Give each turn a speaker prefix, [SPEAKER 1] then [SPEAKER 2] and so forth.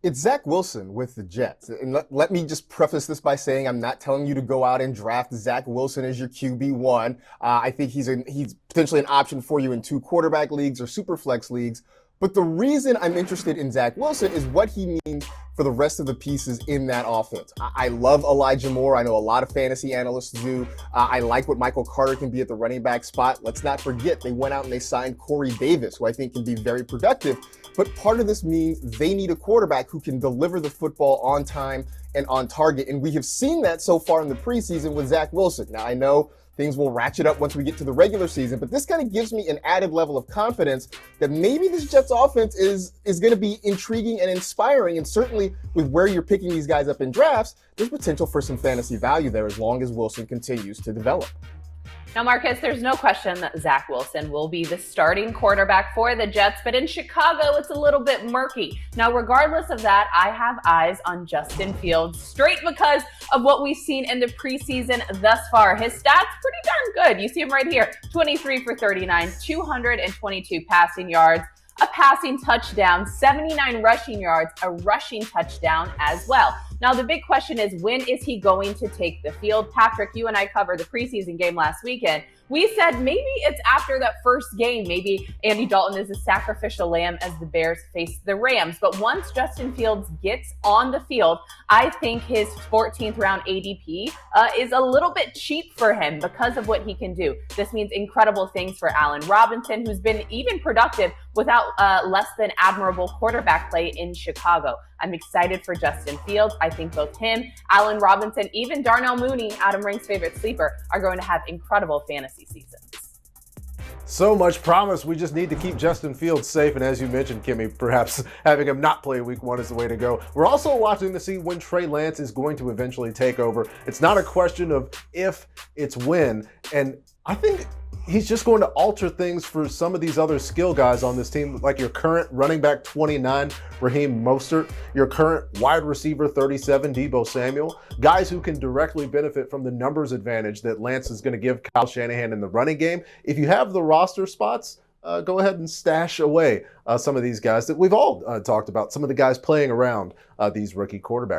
[SPEAKER 1] It's Zach Wilson with the Jets. And let me just preface this by saying I'm not telling you to go out and draft Zach Wilson as your QB1. I think he's potentially an option for you in 2 quarterback leagues or super flex leagues. But the reason I'm interested in Zach Wilson is what he means for the rest of the pieces in that offense. I love Elijah Moore. I know a lot of fantasy analysts do. I like what Michael Carter can be at the running back spot. Let's not forget, they went out and they signed Corey Davis, who I think can be very productive. But part of this means they need a quarterback who can deliver the football on time and on target. And we have seen that so far in the preseason with Zach Wilson. Now, I know things will ratchet up once we get to the regular season, but this kind of gives me an added level of confidence that maybe this Jets offense is going to be intriguing and inspiring. And certainly with where you're picking these guys up in drafts, there's potential for some fantasy value there as long as Wilson continues to develop.
[SPEAKER 2] Now, Marcus, there's no question that Zach Wilson will be the starting quarterback for the Jets, but in Chicago, it's a little bit murky. Now, regardless of that, I have eyes on Justin Fields, straight because of what we've seen in the preseason thus far. His stats pretty darn good. You see him right here, 23 for 39, 222 passing yards, a passing touchdown, 79 rushing yards, a rushing touchdown as well. Now, the big question is, when is he going to take the field? Patrick, you and I covered the preseason game last weekend. We said maybe it's after that first game. Maybe Andy Dalton is a sacrificial lamb as the Bears face the Rams. But once Justin Fields gets on the field, I think his 14th round ADP is a little bit cheap for him because of what he can do. This means incredible things for Allen Robinson, who's been even productive without less than admirable quarterback play in Chicago. I'm excited for Justin Fields. I think both him, Allen Robinson, even Darnell Mooney, Adam Ring's favorite sleeper, are going to have incredible fantasy seasons.
[SPEAKER 3] So much promise. We just need to keep Justin Fields safe. And as you mentioned, Kimmy, perhaps having him not play week 1 is the way to go. We're also watching to see when Trey Lance is going to eventually take over. It's not a question of if, it's when. And I think he's just going to alter things for some of these other skill guys on this team, like your current running back 29, Raheem Mostert, your current wide receiver 37, Deebo Samuel, guys who can directly benefit from the numbers advantage that Lance is going to give Kyle Shanahan in the running game. If you have the roster spots, go ahead and stash away some of these guys that we've all talked about, some of the guys playing around these rookie quarterbacks.